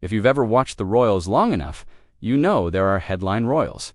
If you've ever watched the royals long enough, you know there are headline royals.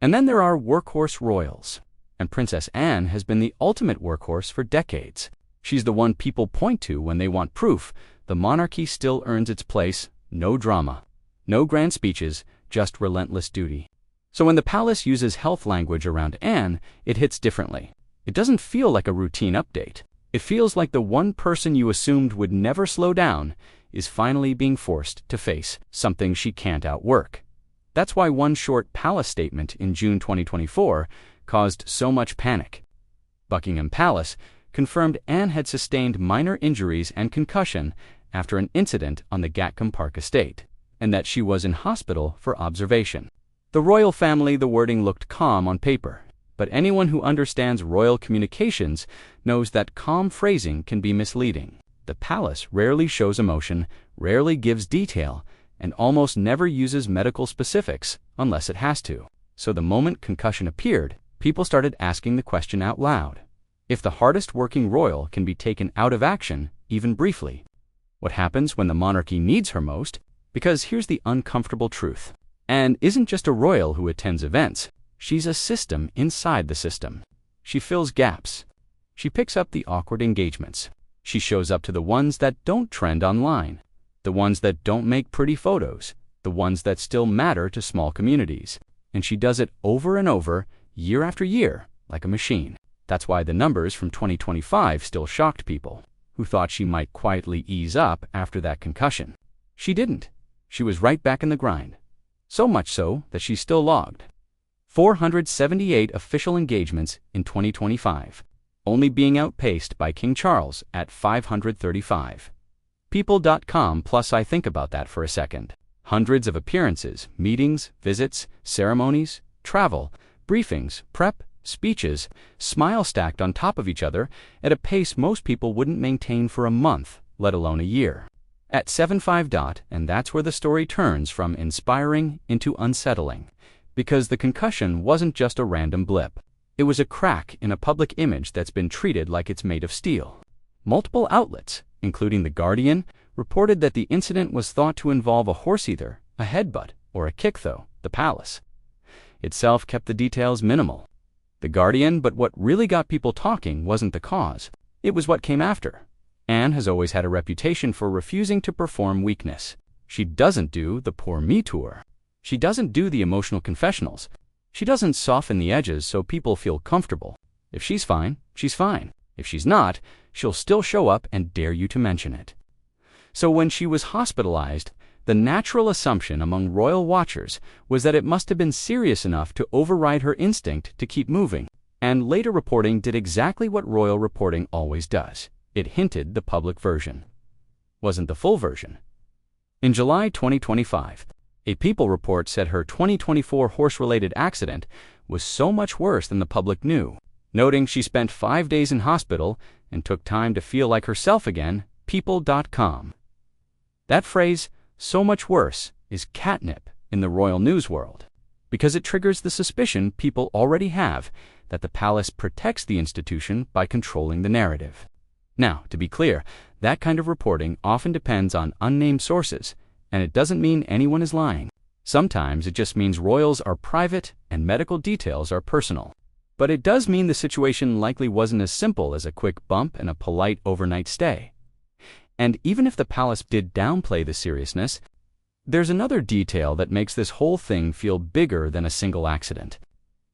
And then there are workhorse royals. And Princess Anne has been the ultimate workhorse for decades. She's the one people point to when they want proof the monarchy still earns its place. No drama, no grand speeches, just relentless duty. So when the palace uses health language around Anne, it hits differently. It doesn't feel like a routine update. It feels like the one person you assumed would never slow down is finally being forced to face something she can't outwork. That's why one short palace statement in June 2024 caused so much panic. Buckingham Palace confirmed Anne had sustained minor injuries and concussion after an incident on the Gatcombe Park estate, and that she was in hospital for observation. The royal family, the wording looked calm on paper, but anyone who understands royal communications knows that calm phrasing can be misleading. The palace rarely shows emotion, rarely gives detail, and almost never uses medical specifics unless it has to. So the moment concussion appeared, people started asking the question out loud. If the hardest working royal can be taken out of action, even briefly, what happens when the monarchy needs her most? Because here's the uncomfortable truth. Anne isn't just a royal who attends events. She's a system inside the system. She fills gaps. She picks up the awkward engagements. She shows up to the ones that don't trend online, the ones that don't make pretty photos, the ones that still matter to small communities. And she does it over and over, year after year, like a machine. That's why the numbers from 2025 still shocked people, who thought she might quietly ease up after that concussion. She didn't. She was right back in the grind. So much so that she still logged 478 official engagements in 2025, only being outpaced by King Charles at 535. People.com plus I think about that for a second. Hundreds of appearances, meetings, visits, ceremonies, travel, briefings, prep, speeches, smile stacked on top of each other at a pace most people wouldn't maintain for a month, let alone a year. At 75. And that's where the story turns from inspiring into unsettling, because the concussion wasn't just a random blip. It was a crack in a public image that's been treated like it's made of steel. Multiple outlets, including The Guardian, reported that the incident was thought to involve a horse either, a headbutt, or a kick though. The palace itself kept the details minimal. The Guardian, but what really got people talking wasn't the cause. It was what came after. Anne has always had a reputation for refusing to perform weakness. She doesn't do the poor me tour. She doesn't do the emotional confessionals. She doesn't soften the edges so people feel comfortable. If she's fine, she's fine. If she's not, she'll still show up and dare you to mention it. So when she was hospitalized, the natural assumption among royal watchers was that it must have been serious enough to override her instinct to keep moving. And later reporting did exactly what royal reporting always does. It hinted the public version. Wasn't the full version. In July 2025, a People report said her 2024 horse-related accident was so much worse than the public knew, noting she spent 5 days in hospital and took time to feel like herself again. People.com. That phrase, so much worse, is catnip in the royal news world, because it triggers the suspicion people already have that the palace protects the institution by controlling the narrative. Now, to be clear, that kind of reporting often depends on unnamed sources, and it doesn't mean anyone is lying. Sometimes it just means royals are private and medical details are personal. But it does mean the situation likely wasn't as simple as a quick bump and a polite overnight stay. And even if the palace did downplay the seriousness, there's another detail that makes this whole thing feel bigger than a single accident.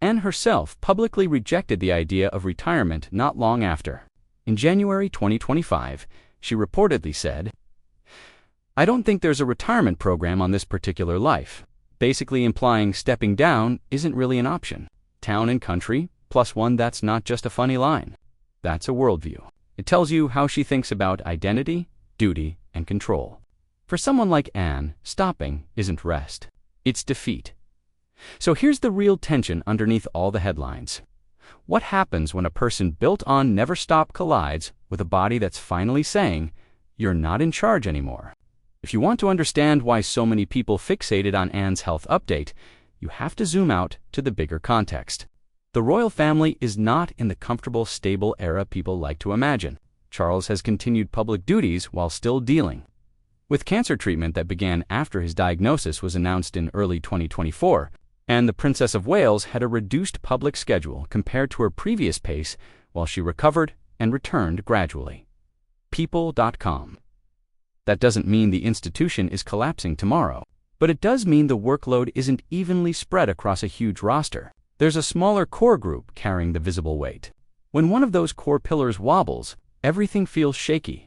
Anne herself publicly rejected the idea of retirement not long after. In January 2025, she reportedly said, "I don't think there's a retirement program on this particular life," basically implying stepping down isn't really an option. Town and country, plus one that's not just a funny line. That's a worldview. It tells you how she thinks about identity, duty, and control. For someone like Anne, stopping isn't rest. It's defeat. So here's the real tension underneath all the headlines. What happens when a person built on never stop collides with a body that's finally saying, "You're not in charge anymore"? If you want to understand why so many people fixated on Anne's health update, you have to zoom out to the bigger context. The royal family is not in the comfortable, stable era people like to imagine. Charles has continued public duties while still dealing With cancer treatment that began after his diagnosis was announced in early 2024, and the Princess of Wales had a reduced public schedule compared to her previous pace while she recovered and returned gradually. People.com. That doesn't mean the institution is collapsing tomorrow, but it does mean the workload isn't evenly spread across a huge roster. There's a smaller core group carrying the visible weight. When one of those core pillars wobbles, everything feels shaky.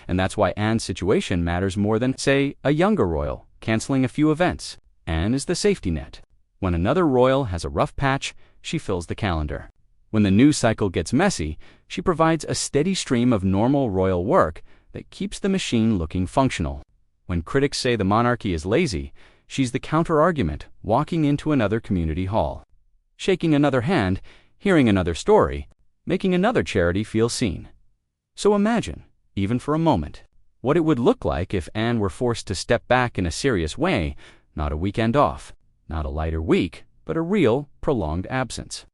And that's why Anne's situation matters more than, say, a younger royal canceling a few events. Anne is the safety net. When another royal has a rough patch, she fills the calendar. When the news cycle gets messy, she provides a steady stream of normal royal work that keeps the machine looking functional. When critics say the monarchy is lazy, she's the counter-argument, walking into another community hall, shaking another hand, hearing another story, making another charity feel seen. So imagine, even for a moment, what it would look like if Anne were forced to step back in a serious way, not a weekend off, not a lighter week, but a real, prolonged absence.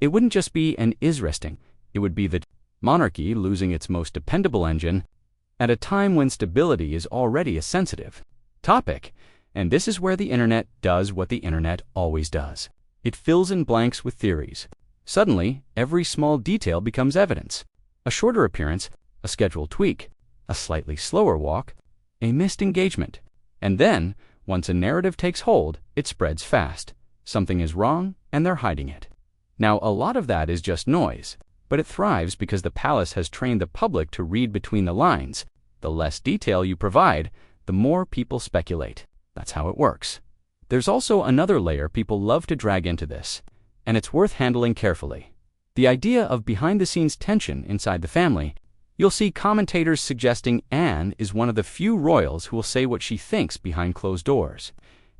It wouldn't just be an is-resting, it would be the monarchy losing its most dependable engine at a time when stability is already a sensitive topic. And this is where the internet does what the internet always does. It fills in blanks with theories. Suddenly, every small detail becomes evidence. A shorter appearance, a schedule tweak, a slightly slower walk, a missed engagement. And then, once a narrative takes hold, it spreads fast. Something is wrong, and they're hiding it. Now, a lot of that is just noise, but it thrives because the palace has trained the public to read between the lines. The less detail you provide, the more people speculate. That's how it works. There's also another layer people love to drag into this, and it's worth handling carefully. The idea of behind-the-scenes tension inside the family. You'll see commentators suggesting Anne is one of the few royals who will say what she thinks behind closed doors,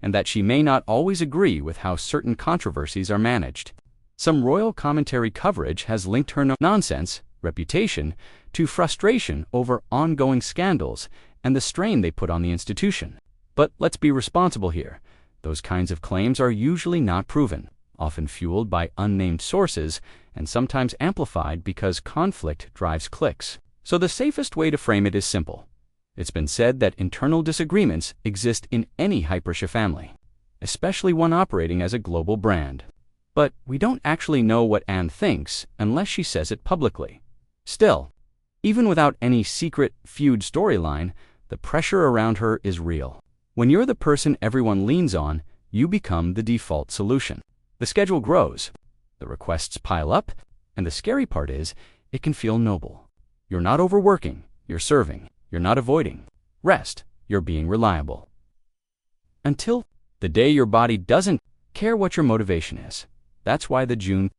and that she may not always agree with how certain controversies are managed. Some royal commentary coverage has linked her nonsense, reputation, to frustration over ongoing scandals and the strain they put on the institution. But let's be responsible here. Those kinds of claims are usually not proven, often fueled by unnamed sources, and sometimes amplified because conflict drives clicks. So the safest way to frame it is simple. It's been said that internal disagreements exist in any hypershare family, especially one operating as a global brand. But we don't actually know what Anne thinks unless she says it publicly. Still, even without any secret feud storyline, the pressure around her is real. When you're the person everyone leans on, you become the default solution. The schedule grows, the requests pile up, and the scary part is, it can feel noble. You're not overworking, you're serving, you're not avoiding. Rest, you're being reliable. Until the day your body doesn't care what your motivation is. That's why the June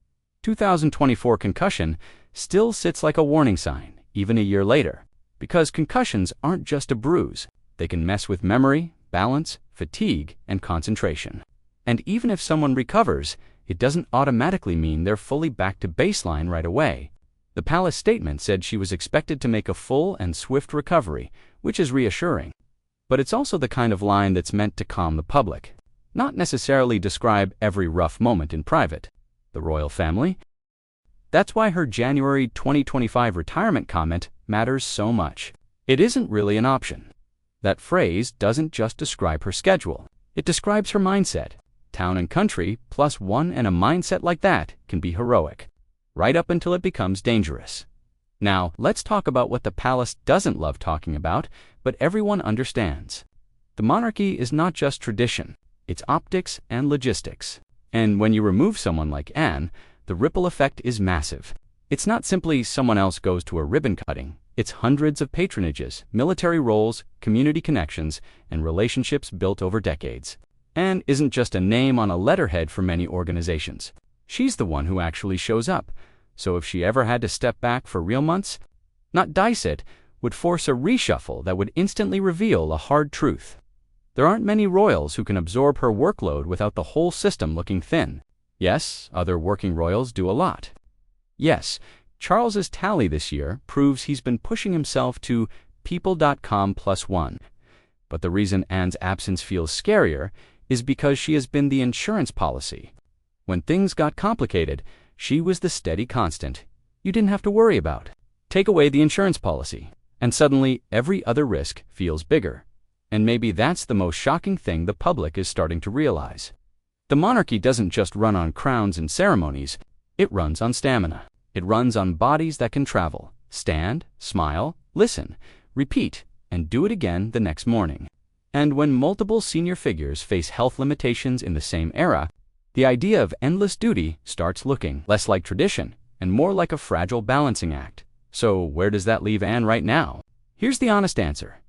2024 concussion still sits like a warning sign, even a year later. Because concussions aren't just a bruise. They can mess with memory, balance, fatigue, and concentration. And even if someone recovers, it doesn't automatically mean they're fully back to baseline right away. The palace statement said she was expected to make a full and swift recovery, which is reassuring. But it's also the kind of line that's meant to calm the public, not necessarily describe every rough moment in private. The royal family. That's why her January 2025 retirement comment matters so much. It isn't really an option. That phrase doesn't just describe her schedule. It describes her mindset. Town and country plus one, and a mindset like that can be heroic, right up until it becomes dangerous. Now, let's talk about what the palace doesn't love talking about, but everyone understands. The monarchy is not just tradition. It's optics and logistics. And when you remove someone like Anne, the ripple effect is massive. It's not simply someone else goes to a ribbon cutting. It's hundreds of patronages, military roles, community connections, and relationships built over decades. Anne isn't just a name on a letterhead for many organizations. She's the one who actually shows up. So if she ever had to step back for real months, not dice it, would force a reshuffle that would instantly reveal a hard truth. There aren't many royals who can absorb her workload without the whole system looking thin. Yes, other working royals do a lot. Yes, Charles's tally this year proves he's been pushing himself to people.com +1. But the reason Anne's absence feels scarier is because she has been the insurance policy. When things got complicated, she was the steady constant you didn't have to worry about. Take away the insurance policy, and suddenly every other risk feels bigger. And maybe that's the most shocking thing the public is starting to realize. The monarchy doesn't just run on crowns and ceremonies, it runs on stamina. It runs on bodies that can travel, stand, smile, listen, repeat, and do it again the next morning. And when multiple senior figures face health limitations in the same era, the idea of endless duty starts looking less like tradition and more like a fragile balancing act. So where does that leave Anne right now? Here's the honest answer.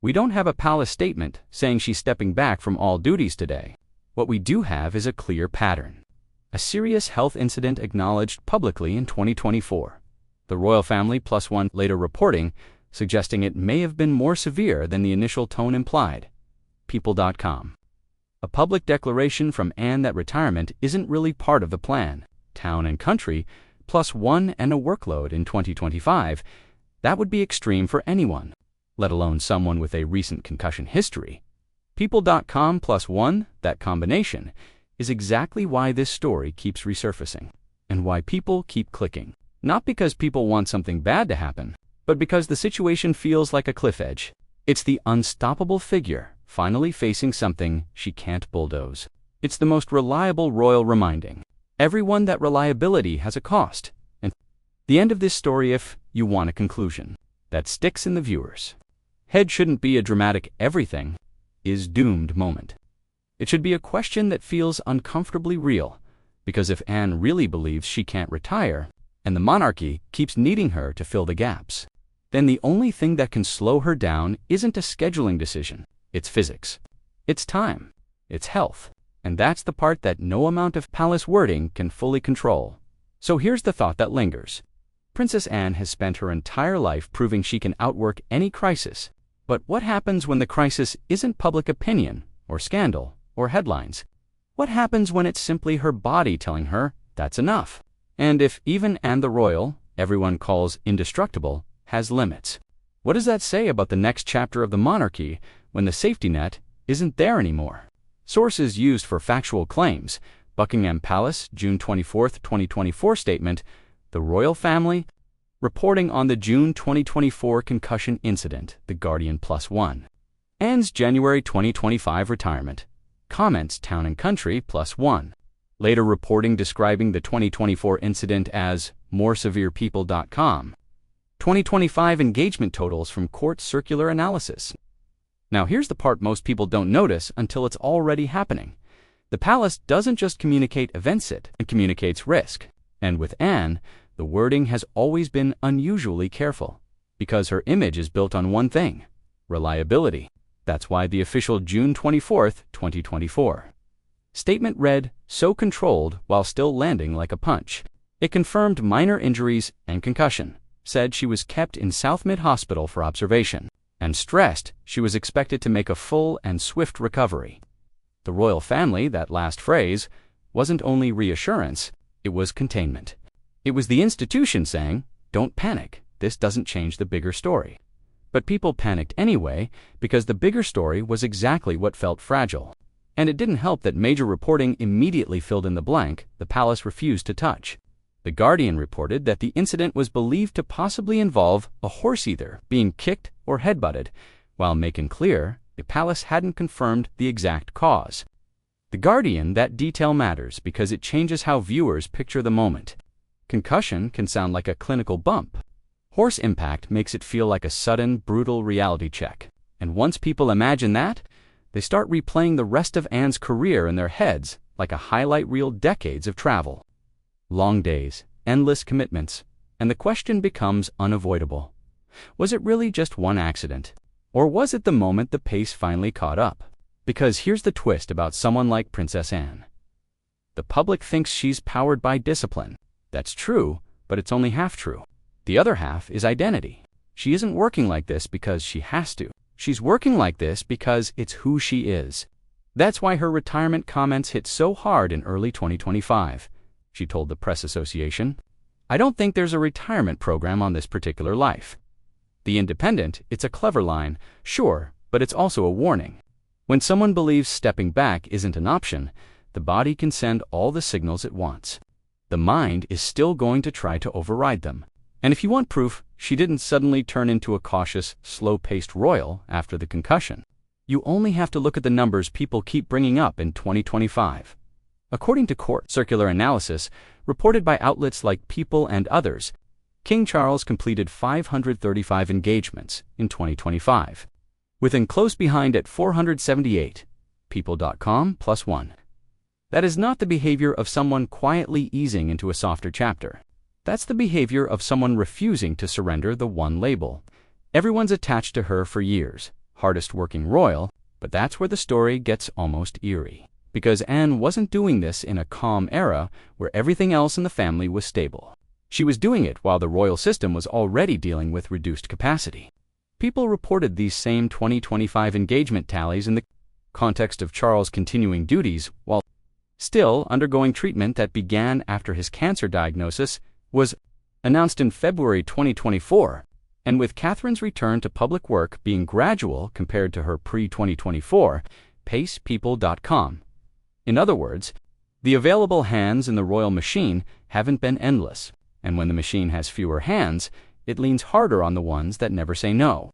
We don't have a palace statement saying she's stepping back from all duties today. What we do have is a clear pattern. A serious health incident acknowledged publicly in 2024. The royal family plus one later reporting, suggesting it may have been more severe than the initial tone implied. People.com. A public declaration from Anne that retirement isn't really part of the plan. Town and country, plus one and a workload in 2025, that would be extreme for anyone, let alone someone with a recent concussion history. People.com plus one, that combination, is exactly why this story keeps resurfacing, and why people keep clicking. Not because people want something bad to happen, but because the situation feels like a cliff edge. It's the unstoppable figure finally facing something she can't bulldoze. It's the most reliable royal reminding everyone that reliability has a cost. And the end of this story, if you want a conclusion that sticks in the viewers' head, shouldn't be a dramatic everything is doomed moment. It should be a question that feels uncomfortably real, because if Anne really believes she can't retire, and the monarchy keeps needing her to fill the gaps, then the only thing that can slow her down isn't a scheduling decision. It's physics. It's time. It's health. And that's the part that no amount of palace wording can fully control. So here's the thought that lingers. Princess Anne has spent her entire life proving she can outwork any crisis. But what happens when the crisis isn't public opinion, or scandal, or headlines? What happens when it's simply her body telling her that's enough? And if even Anne the Royal, everyone calls indestructible, has limits, what does that say about the next chapter of the monarchy when the safety net isn't there anymore? Sources used for factual claims: Buckingham Palace, June 24, 2024 statement, the royal family, reporting on the June 2024 concussion incident, The Guardian plus one. Anne's January 2025 retirement, comments Town and Country plus one. Later reporting describing the 2024 incident as more severe. People.com. 2025 engagement totals from court circular analysis. Now here's the part most people don't notice until it's already happening. The palace doesn't just communicate events, it communicates risk. And with Anne, the wording has always been unusually careful, because her image is built on one thing: reliability. That's why the official June 24, 2024 statement read, so controlled while still landing like a punch. It confirmed minor injuries and concussion, said she was kept in South Mid Hospital for observation, and stressed she was expected to make a full and swift recovery. The royal family, that last phrase, wasn't only reassurance, it was containment. It was the institution saying, don't panic, this doesn't change the bigger story. But people panicked anyway, because the bigger story was exactly what felt fragile. And it didn't help that major reporting immediately filled in the blank the palace refused to touch. The Guardian reported that the incident was believed to possibly involve a horse either being kicked or headbutted, while making clear the palace hadn't confirmed the exact cause. The Guardian, that detail matters because it changes how viewers picture the moment. Concussion can sound like a clinical bump. Horse impact makes it feel like a sudden, brutal reality check. And once people imagine that, they start replaying the rest of Anne's career in their heads like a highlight reel: decades of travel, long days, endless commitments, and the question becomes unavoidable. Was it really just one accident? Or was it the moment the pace finally caught up? Because here's the twist about someone like Princess Anne. The public thinks she's powered by discipline. That's true, but it's only half true. The other half is identity. She isn't working like this because she has to. She's working like this because it's who she is. That's why her retirement comments hit so hard in early 2025. She told the Press Association, I don't think there's a retirement program on this particular life. The Independent, it's a clever line, sure, but it's also a warning. When someone believes stepping back isn't an option, the body can send all the signals it wants. The mind is still going to try to override them. And if you want proof, she didn't suddenly turn into a cautious, slow-paced royal after the concussion. You only have to look at the numbers people keep bringing up in 2025. According to court circular analysis reported by outlets like People and others, King Charles completed 535 engagements in 2025, with close behind at 478, People.com +1. That is not the behavior of someone quietly easing into a softer chapter. That's the behavior of someone refusing to surrender the one label. Everyone's attached to her for years, hardest working royal, but that's where the story gets almost eerie. Because Anne wasn't doing this in a calm era where everything else in the family was stable. She was doing it while the royal system was already dealing with reduced capacity. People reported these same 2025 engagement tallies in the context of Charles continuing duties while still undergoing treatment that began after his cancer diagnosis was announced in February 2024, and with Catherine's return to public work being gradual compared to her pre-2024 pace. People.com. In other words, the available hands in the royal machine haven't been endless, and when the machine has fewer hands, it leans harder on the ones that never say no.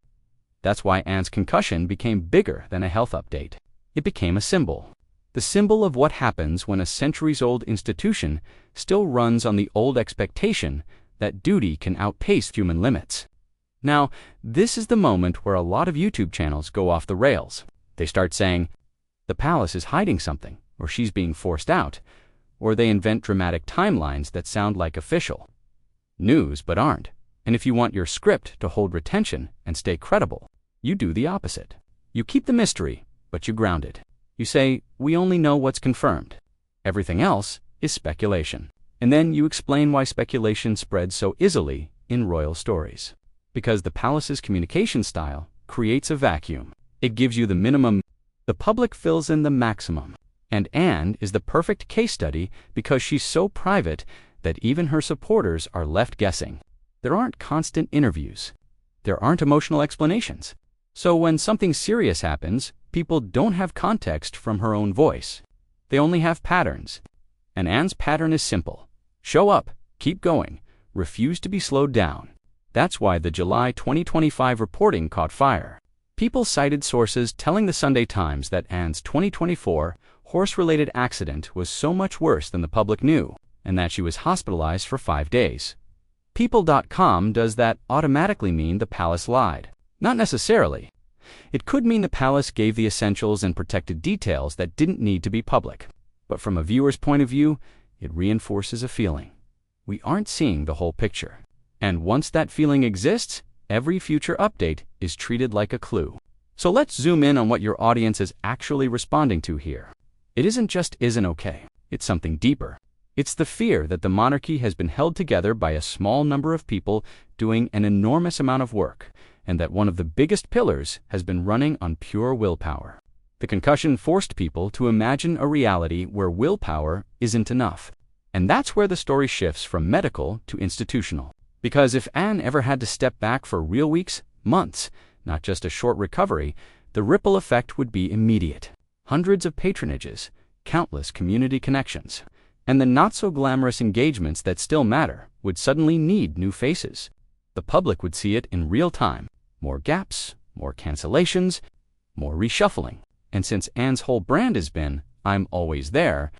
That's why Anne's concussion became bigger than a health update. It became a symbol. The symbol of what happens when a centuries-old institution still runs on the old expectation that duty can outpace human limits. Now, this is the moment where a lot of YouTube channels go off the rails. They start saying, the palace is hiding something, or she's being forced out, or they invent dramatic timelines that sound like official news but aren't. And if you want your script to hold retention and stay credible, you do the opposite. You keep the mystery, but you ground it. You say, we only know what's confirmed. Everything else is speculation. And then you explain why speculation spreads so easily in royal stories. Because the palace's communication style creates a vacuum. It gives you the minimum, the public fills in the maximum. And Anne is the perfect case study because she's so private that even her supporters are left guessing. There aren't constant interviews. There aren't emotional explanations. So when something serious happens, people don't have context from her own voice. They only have patterns. And Anne's pattern is simple. Show up, keep going, refuse to be slowed down. That's why the July 2025 reporting caught fire. People cited sources telling the Sunday Times that Anne's 2024 horse-related accident was so much worse than the public knew, and that she was hospitalized for 5 days. People.com does that automatically mean the palace lied? Not necessarily. It could mean the palace gave the essentials and protected details that didn't need to be public. But from a viewer's point of view, it reinforces a feeling. We aren't seeing the whole picture. And once that feeling exists, every future update is treated like a clue. So let's zoom in on what your audience is actually responding to here. It isn't just isn't okay. It's something deeper. It's the fear that the monarchy has been held together by a small number of people doing an enormous amount of work, and that one of the biggest pillars has been running on pure willpower. The concussion forced people to imagine a reality where willpower isn't enough. And that's where the story shifts from medical to institutional. Because if Anne ever had to step back for real weeks, months, not just a short recovery, the ripple effect would be immediate. Hundreds of patronages, countless community connections, and the not-so-glamorous engagements that still matter would suddenly need new faces. The public would see it in real time. More gaps, more cancellations, more reshuffling. And since Anne's whole brand has been, I'm always there,